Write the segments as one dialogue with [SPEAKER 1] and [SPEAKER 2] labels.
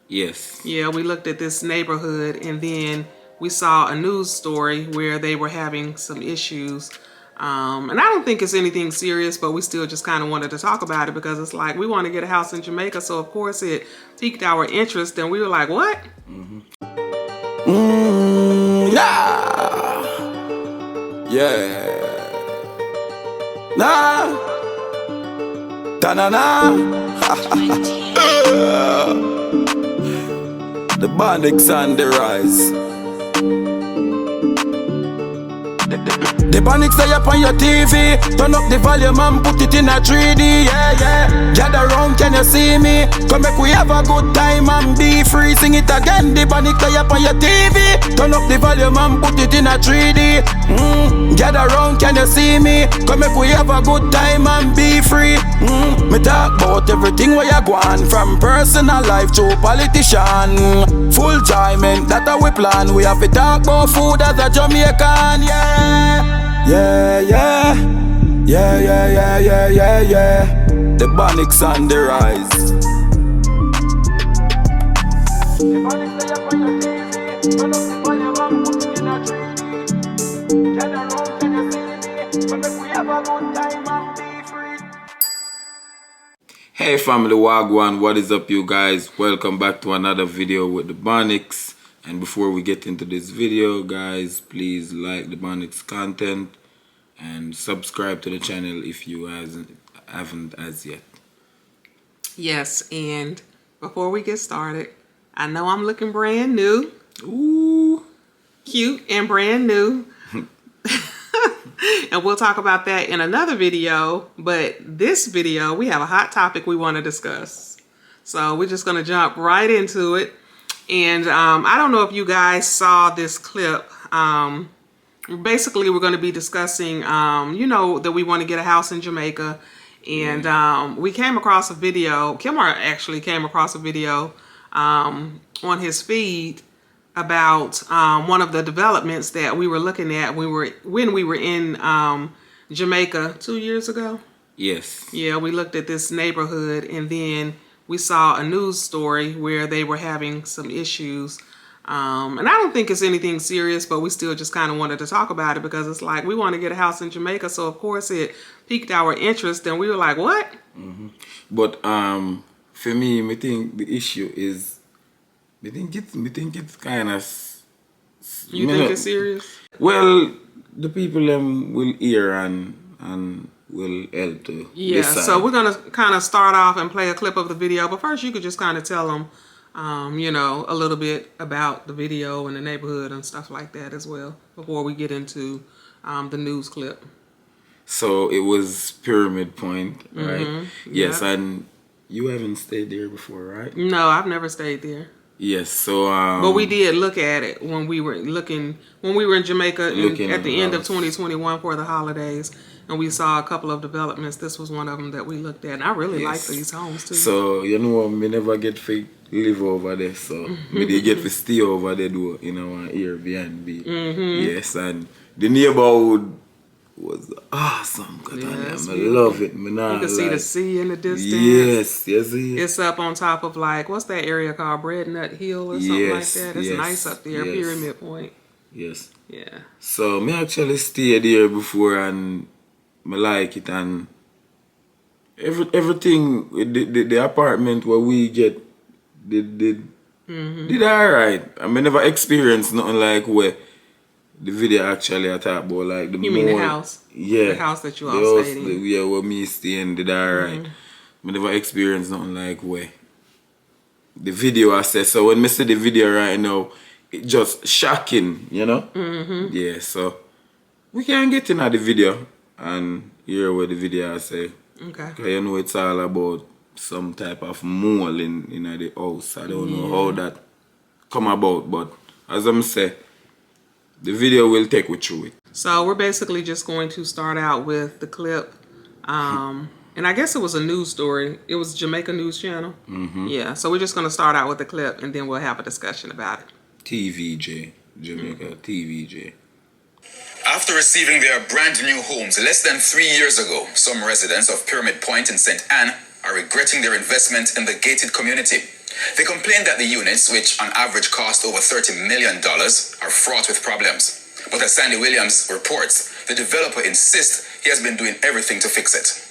[SPEAKER 1] Yes.
[SPEAKER 2] Yeah, we looked at this neighborhood and then we saw a news story where they were having some issues. And I don't think it's anything serious, but we still just kind of wanted to talk about it because it's like we want to get a house in Jamaica. So, of course, it piqued our interest and we were like, what?
[SPEAKER 3] Yeah. Nah. Ta-na-na. The Bonnicks on the rise. The Bonnicks are up on your TV. Turn up the volume and put it in a 3D. Yeah, yeah. Gather round, can you see me? Come make we have a good time and be free. Sing it again. The Bonnicks are up on your TV. Turn up the volume and put it in a 3D. Gather round, can you see me? Come make we have a good time and be free. Me talk about everything where you go on, from personal life to politician. Full enjoyment, that we plan. We have to talk about food as a Jamaican, yeah. Yeah, yeah. Yeah, yeah, yeah, yeah, yeah, yeah. The Bonnicks on the rise. The Bonnicks are up on your TV. Turn up the volume and put it in a 3D. Gather round, can you see me? But make we have a good time and be free.
[SPEAKER 1] Hey family, Wagwan, what is up you guys? Welcome back to another video with the Bonnicks. And before we get into this video, guys, please like the Bonnicks content and subscribe to the channel if you haven't as yet.
[SPEAKER 2] Yes, and before we get started, I know I'm looking brand new.
[SPEAKER 1] Ooh.
[SPEAKER 2] Cute and brand new. And we'll talk about that in another video. But this video, we have a hot topic we want to discuss. So we're just going to jump right into it. And I don't know if you guys saw this clip. Basically, we're going to be discussing, you know, that we want to get a house in Jamaica. And we came across a video. Kimar actually came across a video on his feed about one of the developments that we were looking at. When we were in Jamaica 2 years ago.
[SPEAKER 1] Yes.
[SPEAKER 2] Yeah, we looked at this neighborhood and then we saw a news story where they were having some issues. And I don't think it's anything serious, but we still just kind of wanted to talk about it because it's like we want to get a house in Jamaica. So, of course, it piqued our interest and we were like, what?
[SPEAKER 1] But for me, I think the issue is, I think it's kind of...
[SPEAKER 2] You think it's serious?
[SPEAKER 1] Well, the people will hear and will help to decide.
[SPEAKER 2] So we're going to kind of start off and play a clip of the video. But first, you could just kind of tell them, you know, a little bit about the video and the neighborhood and stuff like that as well before we get into the news clip.
[SPEAKER 1] So it was Pyramid Point, right? Yes,
[SPEAKER 2] Yeah.
[SPEAKER 1] and you haven't stayed there before, right?
[SPEAKER 2] No, I've never stayed there.
[SPEAKER 1] Yes, so...
[SPEAKER 2] but we did look at it when we were in Jamaica at the end of 2021 for the holidays. And we saw a couple of developments. This was one of them that we looked at. And I really like these homes, too.
[SPEAKER 1] So, you know, me never get to live over there. So, me they get to stay over there, do, in our Airbnb. Yes, and the neighborhood was awesome. I love it. You
[SPEAKER 2] can see the sea in the distance.
[SPEAKER 1] Yes, yes.
[SPEAKER 2] It's up on top of, like, what's that area called? Breadnut Hill or something like that? It's nice up there, Pyramid Point.
[SPEAKER 1] Yes.
[SPEAKER 2] Yeah.
[SPEAKER 1] So, me actually stayed there before and... I like it, and everything, the apartment where we get did alright. I mean, never experienced nothing like where the video actually I talk about, like the...
[SPEAKER 2] You mean the house?
[SPEAKER 1] Yeah.
[SPEAKER 2] The house that you all stayed in?
[SPEAKER 1] Yeah, where me staying did alright. I never experienced nothing like where the video I said. So when I see the video right now, it just shocking, you know? Yeah, so we can get into the video and hear what the video I say.
[SPEAKER 2] Okay.
[SPEAKER 1] Because you know it's all about some type of mole in the house. I don't know how that come about, but as I'm saying, the video will take you through it.
[SPEAKER 2] So we're basically just going to start out with the clip. And I guess it was a news story. It was Jamaica News Channel. Yeah, so we're just going to start out with the clip and then we'll have a discussion about it.
[SPEAKER 1] TVJ, Jamaica, TVJ.
[SPEAKER 4] After receiving their brand new homes less than 3 years ago, some residents of Pyramid Point in St. Anne are regretting their investment in the gated community. They complain that the units, which on average cost over $30 million, are fraught with problems. But as Sandy Williams reports, the developer insists he has been doing everything to fix it.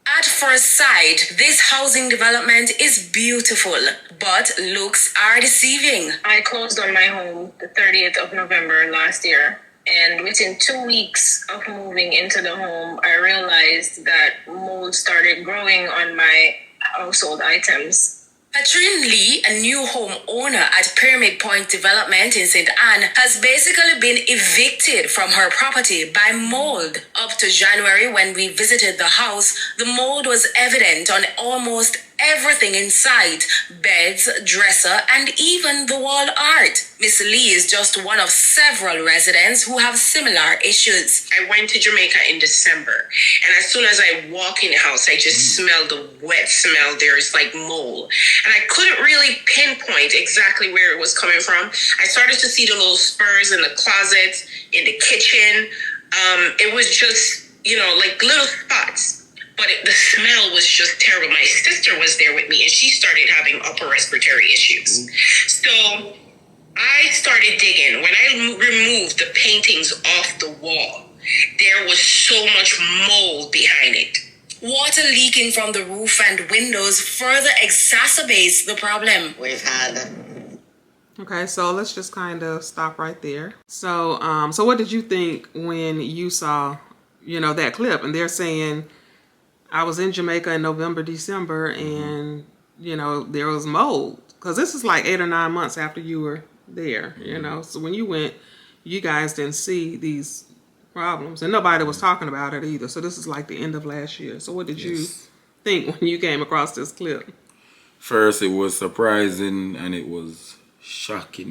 [SPEAKER 5] At first sight, this housing development is beautiful, but looks are deceiving.
[SPEAKER 6] I closed on my home the 30th of November last year. And within 2 weeks of moving into the home, I realized that mold started growing on my household items.
[SPEAKER 5] Patrine Lee, a new home owner at Pyramid Point Development in St. Anne, has basically been evicted from her property by mold. Up to January, when we visited the house, the mold was evident on almost everything inside: beds, dresser, and even the wall art. Miss Lee is just one of several residents who have similar issues.
[SPEAKER 7] I went to Jamaica in December, and as soon as I walk in the house, I just smell the wet smell. There's like mold, and I couldn't really pinpoint exactly where it was coming from. I started to see the little spurs in the closet, in the kitchen. It was just, like little spots. But the smell was just terrible. My sister was there with me, and she started having upper respiratory issues. So I started digging. When I removed the paintings off the wall, there was so much mold behind it.
[SPEAKER 5] Water leaking from the roof and windows further exacerbates the problem.
[SPEAKER 7] We've had...
[SPEAKER 2] Okay, so let's just kind of stop right there. So what did you think when you saw, that clip? And they're saying, I was in Jamaica in November, December, and, there was mold. Because this is like 8 or 9 months after you were there, So when you went, you guys didn't see these problems. And nobody was talking about it either. So this is like the end of last year. So what did you think when you came across this clip?
[SPEAKER 1] First, it was surprising and it was shocking,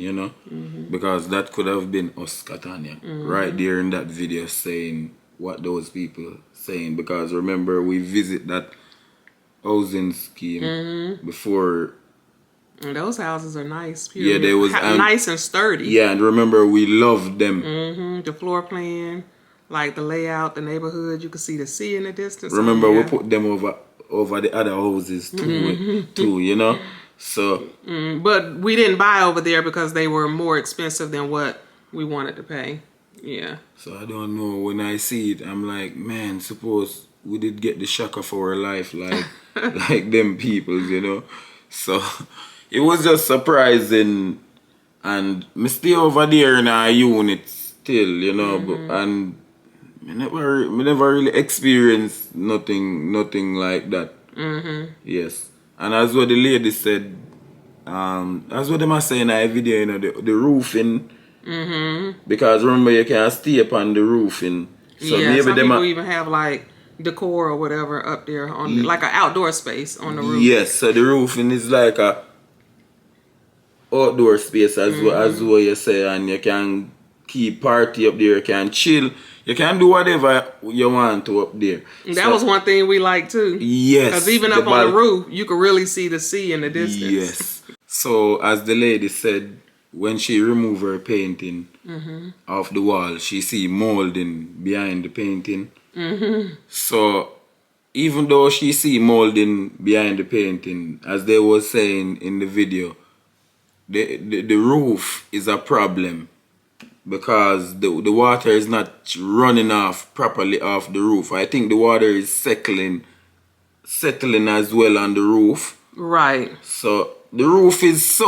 [SPEAKER 1] because that could have been us, Katanya, right there in that video saying what those people saying. Because remember, we visit that housing scheme before.
[SPEAKER 2] And those houses are nice.
[SPEAKER 1] Yeah, they was
[SPEAKER 2] nice and sturdy.
[SPEAKER 1] Yeah, and remember, we loved them.
[SPEAKER 2] The floor plan, like the layout, the neighborhood, you could see the sea in the distance.
[SPEAKER 1] Remember, we put them over the other houses too, So,
[SPEAKER 2] but we didn't buy over there because they were more expensive than what we wanted to pay. Yeah.
[SPEAKER 1] So I don't know. When I see it, I'm like, man, suppose we did get the shock of our life, like like them peoples, So it was just surprising, and me stay over there in our unit still, but, and me never really experienced nothing like that. Yes. And as what the lady said, as what them are saying in our video, the roofing, because remember you can't stay upon the roofing. So maybe
[SPEAKER 2] some
[SPEAKER 1] them
[SPEAKER 2] people even have like decor or whatever up there on like an outdoor space on the roof.
[SPEAKER 1] Yes, so the roofing is like a outdoor space as what you say, and you can keep party up there, you can chill. You can do whatever you want to up there.
[SPEAKER 2] That was one thing we liked too.
[SPEAKER 1] Yes.
[SPEAKER 2] Because even up on the roof, you could really see the sea in the distance.
[SPEAKER 1] Yes. So as the lady said, when she removed her painting off the wall, she see molding behind the painting. So even though she see molding behind the painting, as they were saying in the video, the roof is a problem. Because the water is not running off properly off the roof. I think the water is settling as well on the roof.
[SPEAKER 2] Right.
[SPEAKER 1] So the roof is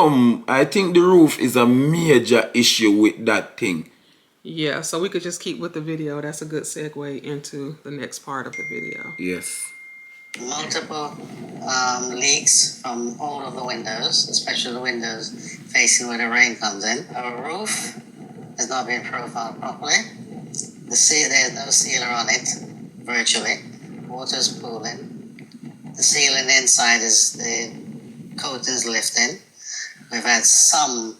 [SPEAKER 1] I think the roof is a major issue with that thing.
[SPEAKER 2] Yeah, so we could just keep with the video. That's a good segue into the next part of the video.
[SPEAKER 1] Yes.
[SPEAKER 8] Multiple leaks from all of the windows, especially the windows facing where the rain comes in. Our roof has not been profiled properly. There's no sealer on it, virtually. Water's pooling. The ceiling inside the coating's lifting. We've had some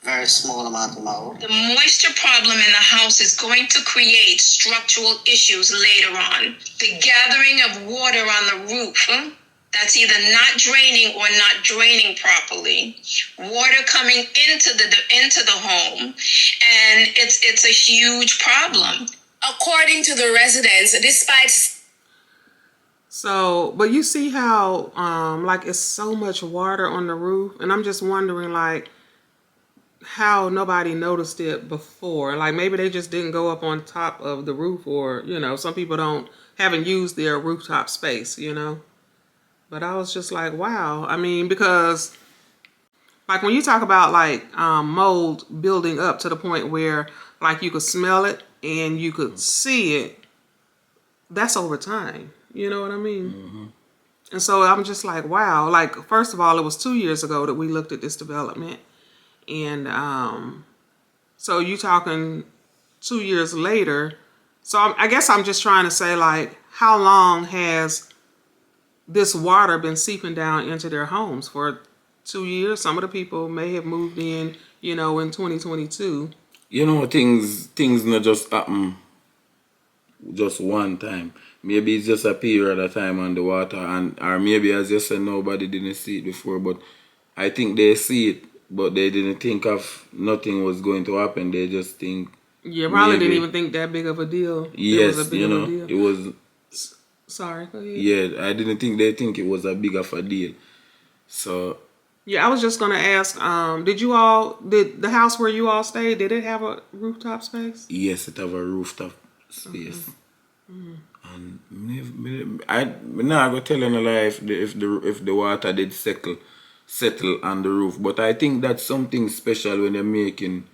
[SPEAKER 8] very small amount of mold.
[SPEAKER 7] The moisture problem in the house is going to create structural issues later on. The gathering of water on the roof, that's either not draining or not draining properly. Water coming into the home, and it's a huge problem.
[SPEAKER 5] According to the residents, despite...
[SPEAKER 2] So, but you see how, like, it's so much water on the roof, and I'm just wondering, like, how nobody noticed it before. Like, maybe they just didn't go up on top of the roof, or, you know, some people haven't used their rooftop space, you know. But I was just like, wow. I mean, because, like, when you talk about, like, mold building up to the point where, like, you could smell it and you could see it, that's over time. You know what I mean? And so I'm just like, wow. Like, first of all, it was 2 years ago that we looked at this development. And so you talking 2 years later. So I guess I'm just trying to say, like, how long has this water been seeping down into their homes? For 2 years? Some of the people may have moved in, you know, in 2022.
[SPEAKER 1] You know, things not just happen just one time. Maybe it's just a period of time on the water, and or maybe, as you said, nobody didn't see it before, but I think they see it, but they didn't think of nothing was going to happen. They just think,
[SPEAKER 2] yeah, probably
[SPEAKER 1] maybe,
[SPEAKER 2] didn't even think that big of a deal.
[SPEAKER 1] Yes,
[SPEAKER 2] It was a big
[SPEAKER 1] you
[SPEAKER 2] of
[SPEAKER 1] know,
[SPEAKER 2] a deal.
[SPEAKER 1] it was.
[SPEAKER 2] Sorry, go ahead.
[SPEAKER 1] Yeah, I didn't think they think it was a big of a deal. So
[SPEAKER 2] Yeah, I was just gonna ask, did the house where you all stayed, did it have a rooftop space?
[SPEAKER 1] yes, it have a rooftop space. And I'm not gonna tell you a lie if the water did settle on the roof, but I think that's something special when you're making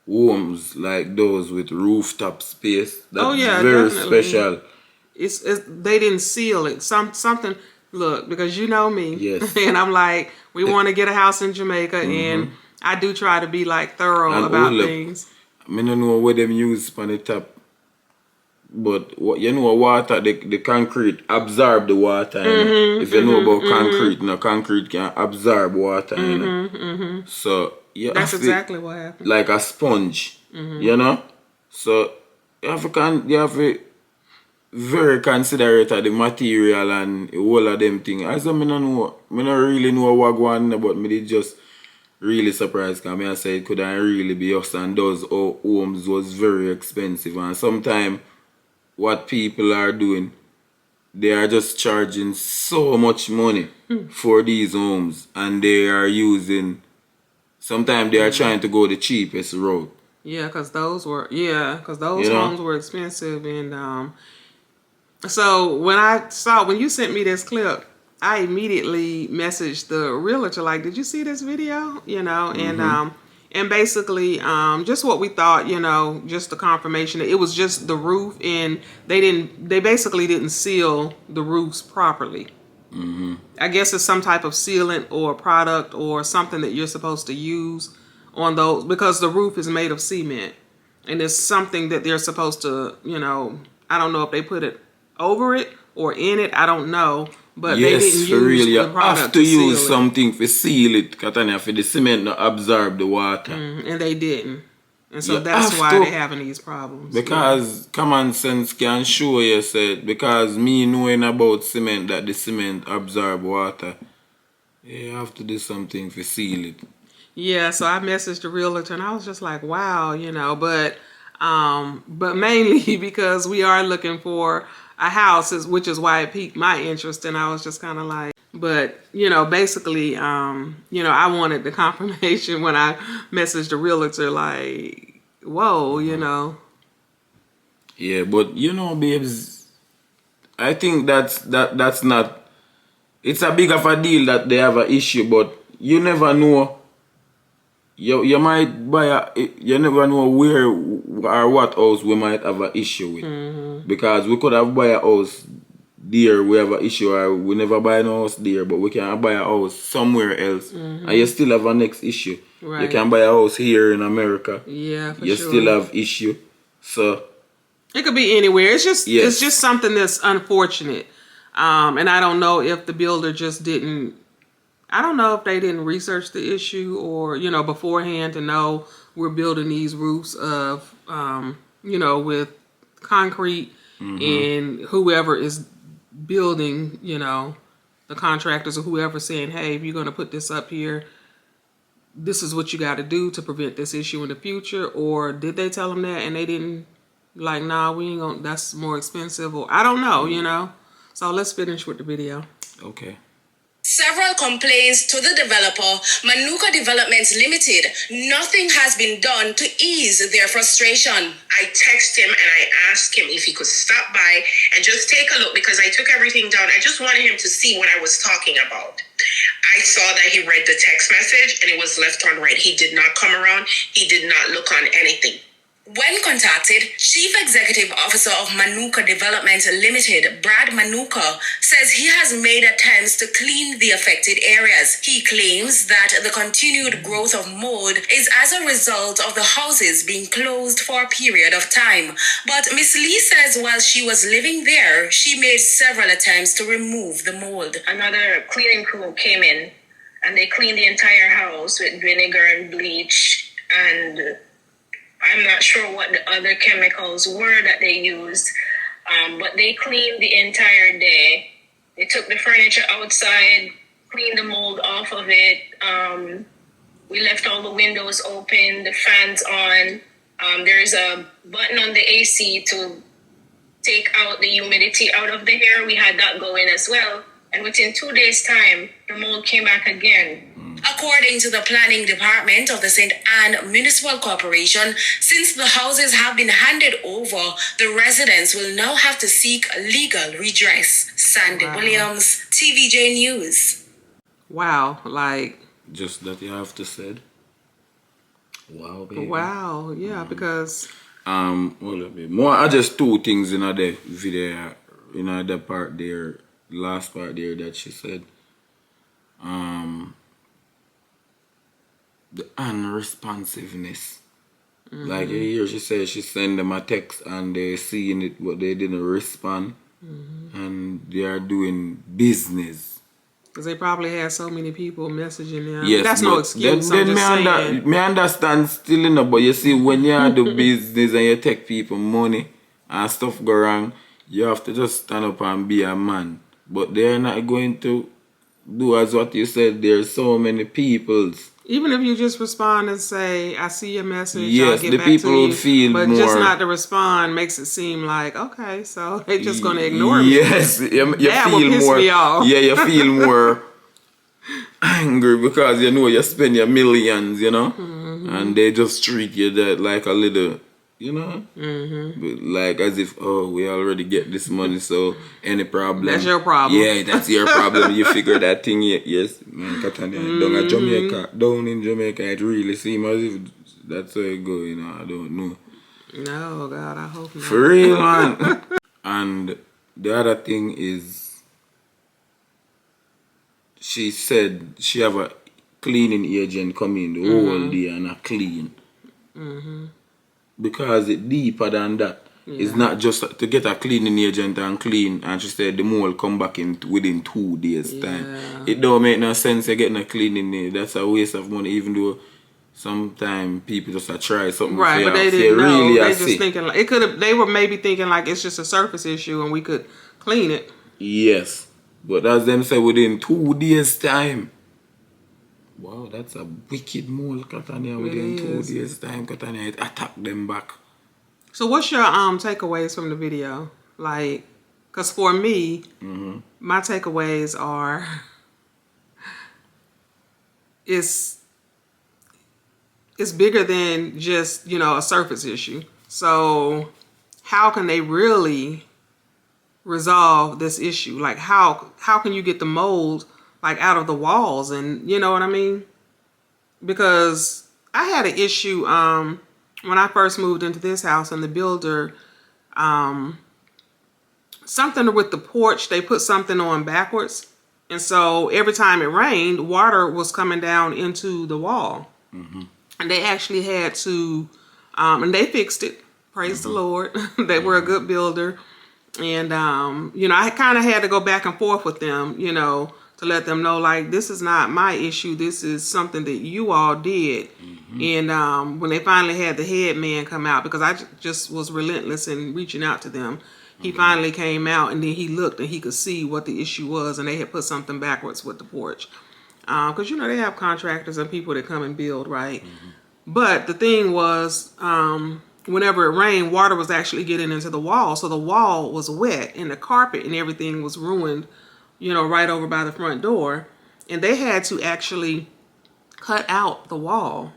[SPEAKER 1] homes like those with rooftop space. That's very
[SPEAKER 2] definitely.
[SPEAKER 1] special.
[SPEAKER 2] It's they didn't seal it. Something. Look, because you know me,
[SPEAKER 1] Yes.
[SPEAKER 2] and I'm like, we want to get a house in Jamaica, and I do try to be like thorough
[SPEAKER 1] And
[SPEAKER 2] about
[SPEAKER 1] hold up,
[SPEAKER 2] things.
[SPEAKER 1] I don't know what them use on the top, but you know, water, the concrete absorb the water. You know? If you know about concrete, no, concrete can absorb water. You know? So
[SPEAKER 2] That's exactly what happened.
[SPEAKER 1] like a sponge, you know. So you have to very considerate of the material and all of them things. I don't really know what going on, but me did just really surprised because I said it couldn't really be us, and those homes was very expensive, and sometimes what people are doing, they are just charging so much money for these homes, and they are using, sometimes they are trying to go the cheapest route.
[SPEAKER 2] Yeah, because those homes were expensive, and so when you sent me this clip, I immediately messaged the realtor, like, did you see this video? You know, and basically, just what we thought, you know, just the confirmation that it was just the roof, and they basically didn't seal the roofs properly. I guess it's some type of sealant or product or something that you're supposed to use on those, because the roof is made of cement, and it's something that they're supposed to, you know, I don't know if they put it over it or in it, I don't know, but
[SPEAKER 1] yes,
[SPEAKER 2] they didn't
[SPEAKER 1] for
[SPEAKER 2] use
[SPEAKER 1] real,
[SPEAKER 2] the
[SPEAKER 1] you
[SPEAKER 2] product
[SPEAKER 1] have to use
[SPEAKER 2] seal
[SPEAKER 1] something to seal it, Katanya, for the cement to absorb the water.
[SPEAKER 2] and they didn't, and so
[SPEAKER 1] You
[SPEAKER 2] that's
[SPEAKER 1] have
[SPEAKER 2] why
[SPEAKER 1] to,
[SPEAKER 2] they're having these problems.
[SPEAKER 1] because common sense can show you, said, because me knowing about cement, that the cement absorb water, you have to do something to seal it.
[SPEAKER 2] Yeah, so I messaged the realtor, and I was just like, wow, you know, but mainly because we are looking for a house, which is why it piqued my interest, and I was just kind of like, but, you know, basically, you know, I wanted the confirmation when I messaged the realtor, like, whoa, you know.
[SPEAKER 1] Yeah, but you know, babes, I think that's not, it's a big of a deal that they have an issue, but you never know. You might you never know where or what house we might have an issue with. Because we could have buy a house there, we have an issue, or we never buy no house there, but we can buy a house somewhere else, and you still have a next issue.
[SPEAKER 2] Right.
[SPEAKER 1] You can buy a house here in America.
[SPEAKER 2] Yeah, for
[SPEAKER 1] you
[SPEAKER 2] sure.
[SPEAKER 1] still have issue. So
[SPEAKER 2] it could be anywhere. It's just something that's unfortunate. And I don't know if the builder just didn't, I don't know if they didn't research the issue, or, you know, beforehand to know we're building these roofs of, you know, with concrete, and whoever is building, you know, the contractors or whoever saying, hey, if you're going to put this up here, this is what you got to do to prevent this issue in the future. Or did they tell them that and they didn't, like, nah, we ain't gonna, that's more expensive, or I don't know, you know. So let's finish with the video.
[SPEAKER 1] Okay.
[SPEAKER 5] Several complaints to the developer, Manuka Developments Limited. Nothing has been done to ease their frustration.
[SPEAKER 7] I texted him and I asked him if he could stop by and just take a look because I took everything down. I just wanted him to see what I was talking about. I saw that he read the text message and it was left on read. He did not come around. He did not look on anything.
[SPEAKER 5] When contacted, Chief Executive Officer of Manuka Development Limited, Brad Manuka, says he has made attempts to clean the affected areas. He claims that the continued growth of mold is as a result of the houses being closed for a period of time. But Miss Lee says while she was living there, she made several attempts to remove the mold.
[SPEAKER 6] Another cleaning crew came in and they cleaned the entire house with vinegar and bleach, and I'm not sure what the other chemicals were that they used, but they cleaned the entire day. They took the furniture outside, cleaned the mold off of it. We left all the windows open, the fans on. There's a button on the AC to take out the humidity out of the air. We had that going as well. And within 2 days' time, the mold came back again.
[SPEAKER 5] According to the planning department of the St. Anne Municipal Corporation, since the houses have been handed over, the residents will now have to seek legal redress. Sandy Williams, TVJ News.
[SPEAKER 2] Wow, like...
[SPEAKER 1] Just that you have to said. Wow, baby.
[SPEAKER 2] Wow, yeah, because...
[SPEAKER 1] More are just two things in the video, the part there, last part there that she said. The unresponsiveness. Like you hear she said she send them a text and they seeing it but they didn't respond. And they are doing business.
[SPEAKER 2] Because they probably had so many people messaging them.
[SPEAKER 1] Yes,
[SPEAKER 2] that's no excuse.
[SPEAKER 1] Then me understand still but you see when you do business and you take people money and stuff go wrong, you have to just stand up and be a man. But they're not going to do as what you said. There's so many peoples.
[SPEAKER 2] Even if you just respond and say, I see your message,
[SPEAKER 1] yes,
[SPEAKER 2] I'll get
[SPEAKER 1] the
[SPEAKER 2] back
[SPEAKER 1] people
[SPEAKER 2] to you.
[SPEAKER 1] would feel
[SPEAKER 2] but
[SPEAKER 1] more...
[SPEAKER 2] just not to respond makes it seem like, okay, so they're just going to ignore me.
[SPEAKER 1] Yes, you
[SPEAKER 2] that
[SPEAKER 1] feel
[SPEAKER 2] would piss
[SPEAKER 1] more...
[SPEAKER 2] me off.
[SPEAKER 1] Yeah, you feel more angry because you spend your millions, and they just treat you that like a little... But like as if, we already get this money, so any problem.
[SPEAKER 2] That's your problem.
[SPEAKER 1] Yeah, that's your problem. You figure that thing, yes. Man, down in Jamaica, it really seems as if that's how it go, I don't know.
[SPEAKER 2] No, God, I hope not.
[SPEAKER 1] For real, man. And the other thing is, she said she have a cleaning agent come in the whole day and a clean. Because it's deeper than that. Yeah. It's not just to get a cleaning agent and clean, and she said the mold come back within 2 days time. It don't make no sense you getting a cleaning agent. That's a waste of money, even though sometimes people just try something.
[SPEAKER 2] Right, but they didn't know. Really they just thinking like they were maybe thinking like it's just a surface issue and we could clean it.
[SPEAKER 1] Yes. But as them say within 2 days time. Wow, that's a wicked mole, Katania. Within 2 days' time, Katania, it attacked them back.
[SPEAKER 2] So what's your takeaways from the video? Like, because for me, my takeaways are, it's bigger than just, a surface issue. So how can they really resolve this issue? Like, how can you get the mold like out of the walls, and you know what I mean? Because I had an issue when I first moved into this house, and the builder, something with the porch, they put something on backwards, and so every time it rained, water was coming down into the wall. And they actually had to, and they fixed it. Praise the Lord. They were a good builder, and I kind of had to go back and forth with them, to let them know, like, this is not my issue. This is something that you all did. And when they finally had the head man come out, because I just was relentless in reaching out to them, he finally came out, and then he looked and he could see what the issue was, and they had put something backwards with the porch. Because, they have contractors and people that come and build, right? But the thing was, whenever it rained, water was actually getting into the wall. So the wall was wet and the carpet and everything was ruined, right over by the front door. And they had to actually cut out the wall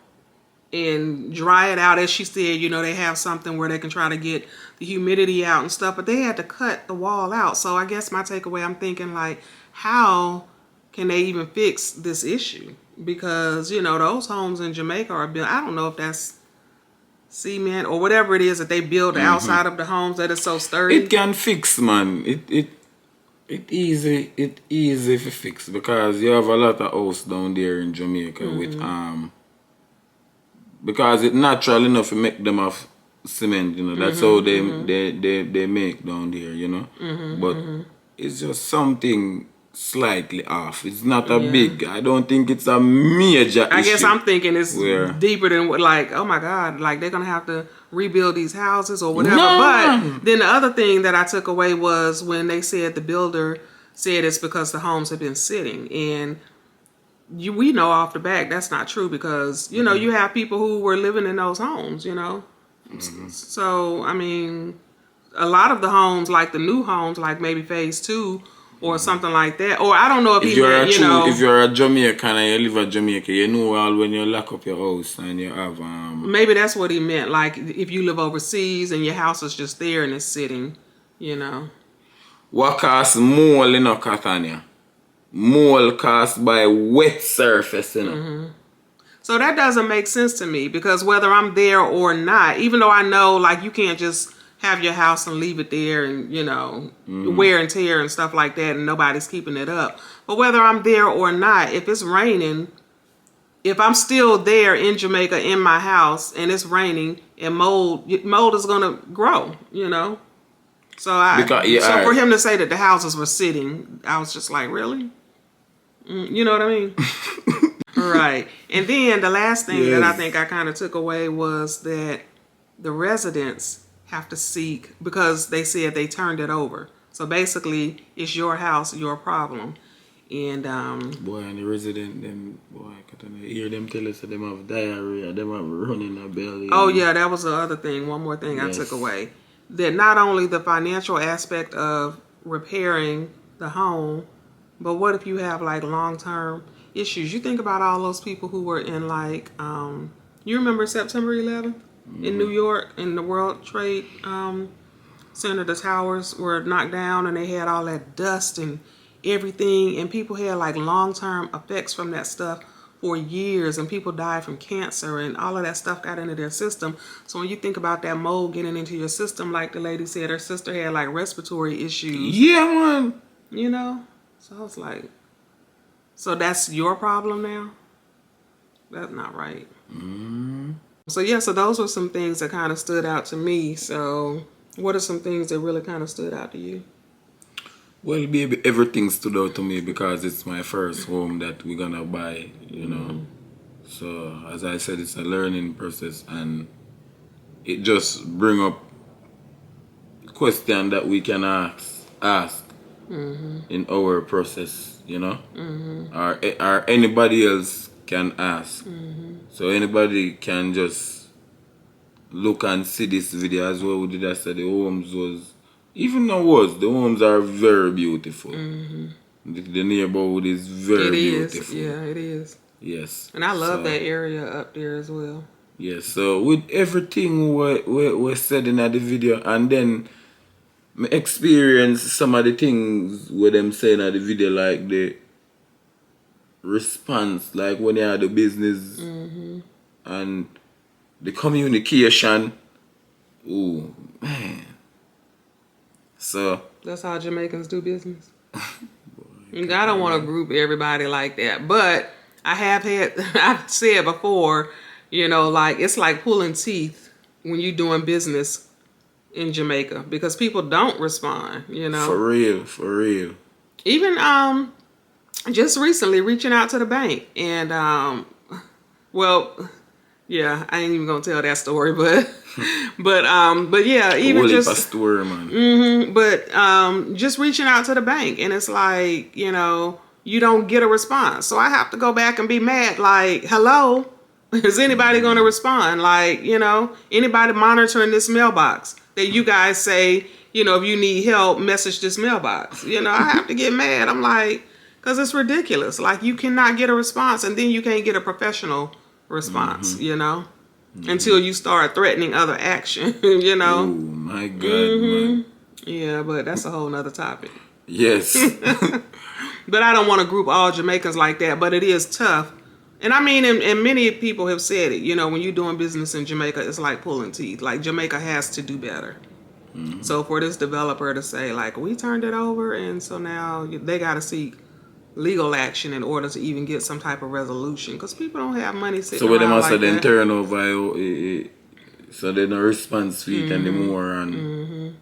[SPEAKER 2] and dry it out. As she said, they have something where they can try to get the humidity out and stuff, but they had to cut the wall out. So I guess my takeaway, I'm thinking like, how can they even fix this issue? Because, those homes in Jamaica are built, I don't know if that's cement or whatever it is that they build outside of the homes that is so sturdy.
[SPEAKER 1] It can fix, man. It easy to fix, because you have a lot of house down there in Jamaica with because it's natural enough to make them of cement, that's how they make down there, but it's just something slightly off. It's not a big, I don't think it's a major issue.
[SPEAKER 2] I guess I'm thinking it's deeper than like, oh my God, like they're gonna have to rebuild these houses or whatever. But then the other thing that I took away was when they said the builder said it's because the homes have been sitting, and we know off the back that's not true, because you have people who were living in those homes, So I mean, a lot of the homes, like the new homes, like maybe phase 2 or something like that, or I don't know if
[SPEAKER 1] if you're a Jamaican and you live in Jamaica, when you lock up your house and you have
[SPEAKER 2] maybe that's what he meant, like if you live overseas and your house is just there and it's sitting,
[SPEAKER 1] What costs more in Catania? More cost by wet surface,
[SPEAKER 2] So that doesn't make sense to me, because whether I'm there or not, even though I know like you can't just have your house and leave it there and, wear and tear and stuff like that and nobody's keeping it up. But whether I'm there or not, if it's raining, if I'm still there in Jamaica in my house and it's raining and mold is going to grow, So for him to say that the houses were sitting, I was just like, really? You know what I mean? Right. And then the last thing that I think I kind of took away was that the residents have to seek, because they said they turned it over. So basically, it's your house, your problem. And
[SPEAKER 1] and the resident, I hear them tell us that them have diarrhea, them have running a belly.
[SPEAKER 2] Oh yeah, that was the other thing. One more thing I took away. That not only the financial aspect of repairing the home, but what if you have like long-term issues? You think about all those people who were in like, you remember September 11th in New York, in the World Trade Center, the towers were knocked down and they had all that dust and everything, and people had like long-term effects from that stuff for years, and people died from cancer and all of that stuff got into their system. So when you think about that mold getting into your system, like the lady said, her sister had like respiratory issues.
[SPEAKER 1] Yeah, man.
[SPEAKER 2] So I was like, so that's your problem now? That's not right. So so those were some things that kind of stood out to me. So what are some things that really kind of stood out to you?
[SPEAKER 1] Well, baby, everything stood out to me because it's my first home that we're gonna buy, So as I said, it's a learning process, and it just bring up question that we can ask in our process, or anybody else can ask. So anybody can just look and see this video as well. Did I say the homes was, even though the homes are very beautiful. The neighborhood is very beautiful.
[SPEAKER 2] Yeah, it is.
[SPEAKER 1] Yes.
[SPEAKER 2] And I love that area up there as well.
[SPEAKER 1] Yes. So with everything we said in the video, and then me experience some of the things with them saying in the video, like the response, like when they had the business and the communication. Oh man. So
[SPEAKER 2] that's how Jamaicans do business. I don't want to group everybody like that, but I've said before, like it's like pulling teeth when you're doing business in Jamaica, because people don't respond,
[SPEAKER 1] For real.
[SPEAKER 2] Even just recently reaching out to the bank and yeah, I ain't even gonna tell that story, but yeah, even just
[SPEAKER 1] story, man.
[SPEAKER 2] But just reaching out to the bank, and it's like, you don't get a response, so I have to go back and be mad, like, hello, Is anybody going to respond? Like, you know, anybody monitoring this mailbox that you guys say, you know, if you need help, message this mailbox. You know, I have to get mad. I'm like, because it's ridiculous. Like, you cannot get a response, and then you can't get a professional response, you know, until you start threatening other action, you know.
[SPEAKER 1] Oh, my God, man.
[SPEAKER 2] Yeah, but that's a whole nother topic.
[SPEAKER 1] Yes.
[SPEAKER 2] But I don't want to group all Jamaicans like that, but it is tough. And I mean, and many people have said it, you know, when you're doing business in Jamaica, it's like pulling teeth. Like, Jamaica has to do better. So for this developer to say, like, we turned it over, and so now they got to seek legal action in order to even get some type of resolution, because people don't have money sitting
[SPEAKER 1] So when them
[SPEAKER 2] around
[SPEAKER 1] also
[SPEAKER 2] like
[SPEAKER 1] then
[SPEAKER 2] that.
[SPEAKER 1] turn over, so they don't response to it anymore, and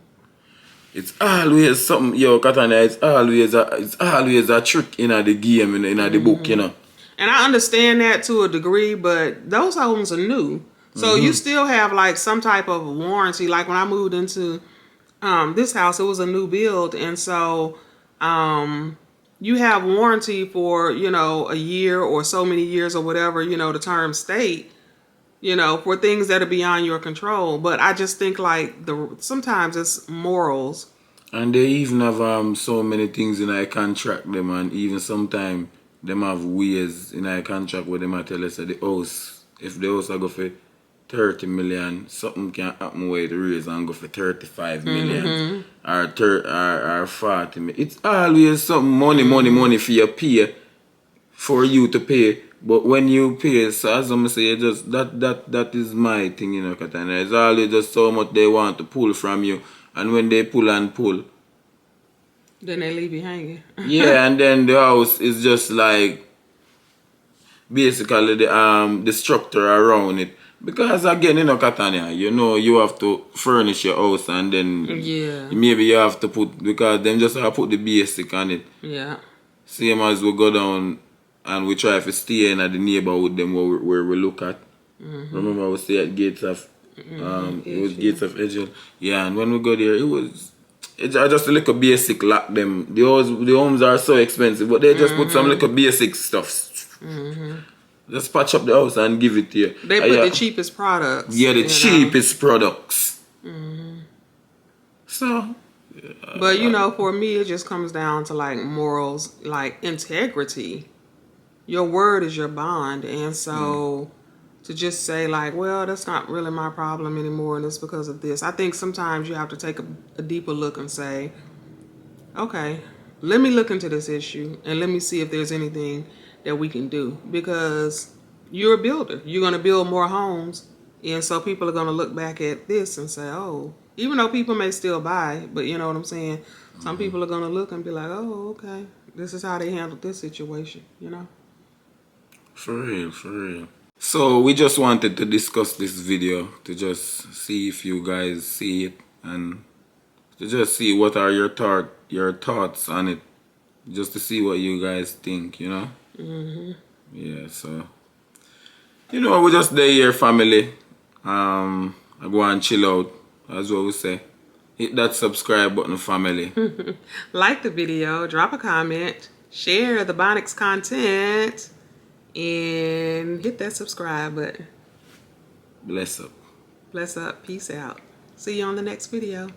[SPEAKER 1] it's always something, yo, Katana, it's always a trick in the game, in the book, you know.
[SPEAKER 2] And I understand that to a degree, but those homes are new. So you still have like some type of warranty. Like when I moved into this house, it was a new build. And so you have warranty for, you know, a year or so many years or whatever, you know, the term state, you know, for things that are beyond your control. But I just think like sometimes it's morals.
[SPEAKER 1] And they even have so many things in a contract them, and even sometimes them have ways in a contract where they might tell us that the house, if the house I go for 30 million, something can happen where it raise and go for 35 million or 40 million. It's always something money for you pay, for you to pay. But when you pay, so as I say, just that is my thing, you know, Katana. It's always just so much they want to pull from you, and when they pull,
[SPEAKER 2] Then they leave you hanging.
[SPEAKER 1] yeah, and then the house is just like basically the structure around it. Because again, you know, Katania, you know, you have to furnish your house, and then maybe you have to put, because them just have to put the basic on it.
[SPEAKER 2] Yeah.
[SPEAKER 1] Same as we go down and we try to stay in at the neighborhood them where we look at. Remember we stay at Gates of it was Gates of Edgel. Yeah, and when we go there, it's just a little basic lock them. The homes are so expensive, but they just put some little basic stuff. Just patch up the house and give it to you.
[SPEAKER 2] They put the cheapest products.
[SPEAKER 1] Yeah, the cheapest products. So,
[SPEAKER 2] but you know, for me, it just comes down to like morals, like integrity. Your word is your bond, and so to just say like, well, that's not really my problem anymore, and it's because of this. I think sometimes you have to take a deeper look and say, okay, let me look into this issue and let me see if there's anything that we can do, because you're a builder. You're going to build more homes, and so people are going to look back at this and say, oh, even though people may still buy, but you know what I'm saying? Some people are going to look and be like, oh, okay, this is how they handled this situation, you know?
[SPEAKER 1] For real. So we just wanted to discuss this video to just see if you guys see it, and to just see what are your thoughts on it, just to see what you guys think, you know? Yeah, so you know, we just there here, family. I go and chill out, as what we say. Hit that subscribe button, family.
[SPEAKER 2] Like the video, drop a comment, share the Bonnicks content, and hit that subscribe button.
[SPEAKER 1] Bless up.
[SPEAKER 2] Bless up. Peace out. See you on the next video.